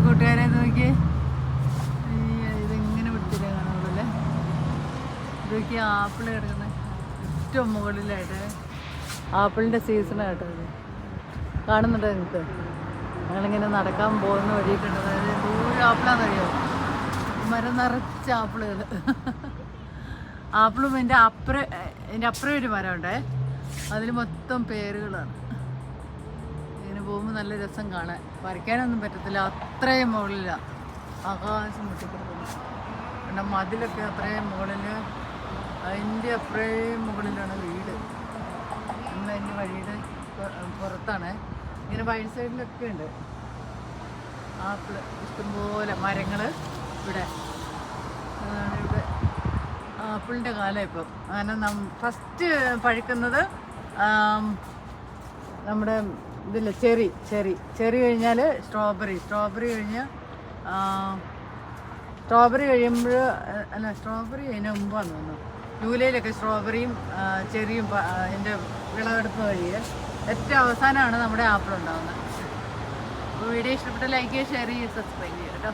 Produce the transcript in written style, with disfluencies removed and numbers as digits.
കൂട്ടുകാരെ നോക്കി, ഇതിങ്ങനെ പിടിച്ചില്ലേ കാണുള്ളൂ. ഇതൊക്കെ ആപ്പിൾ കിടക്കുന്നത് ഏറ്റവും മുകളിലായിട്ട്. ആപ്പിളിൻ്റെ സീസണായിട്ടോ ഇത് കാണുന്നുണ്ടോ നിങ്ങൾക്ക്? ഞങ്ങളിങ്ങനെ നടക്കാൻ പോകുന്ന വഴിയിട്ടുണ്ട്. അതായത് ദൂരം ആപ്പിളാണെന്നറിയോ, മരം നിറച്ച ആപ്പിളുകൾ. ആപ്പിളും എൻ്റെ അപ്പുറം ഒരു മരമുണ്ടേ, അതിൽ മൊത്തം പേരുകളാണ്. ഇങ്ങനെ പോകുമ്പോൾ നല്ല രസം കാണാൻ. പറിക്കാനൊന്നും പറ്റത്തില്ല, അത്രയും മുകളിലാണ്. ആകാശം മുട്ടിക്കിടക്കുന്നു. പിന്നെ മതിലൊക്കെ അത്രയും മുകളിൽ, അതിൻ്റെ അത്രയും മുകളിലാണ് വീട്. നമ്മൾ അതിൻ്റെ വഴിയുടെ പുറത്താണ്. ഇങ്ങനെ വൈഡ് സൈഡിലൊക്കെ ഉണ്ട് ആപ്പിൾ, ഇഷ്ടംപോലെ മരങ്ങൾ ഇവിടെ. ഇവിടെ ആപ്പിളിൻ്റെ കാലം ഇപ്പം. അങ്ങനെ ഫസ്റ്റ് പഴുക്കുന്നത് നമ്മുടെ ഇതില്ല, ചെറി കഴിഞ്ഞാൽ സ്ട്രോബെറി കഴിഞ്ഞ് സ്ട്രോബെറി കഴിയുമ്പോൾ സ്ട്രോബെറി അതിന് മുമ്പാന്ന് തോന്നുന്നു. ജൂലൈയിലൊക്കെ സ്ട്രോബെറിയും ചെറിയും അതിൻ്റെ വിളവെടുപ്പ് കഴിയുക. ഏറ്റവും അവസാനമാണ് നമ്മുടെ ആപ്പിൾ ഉണ്ടാകുന്നത്. അപ്പോൾ വീഡിയോ ഇഷ്ടപ്പെട്ട ലൈക്ക് ചെയ്യുക, ഷെയർ ചെയ്യുക, സബ്സ്ക്രൈബ് ചെയ്യുക കേട്ടോ.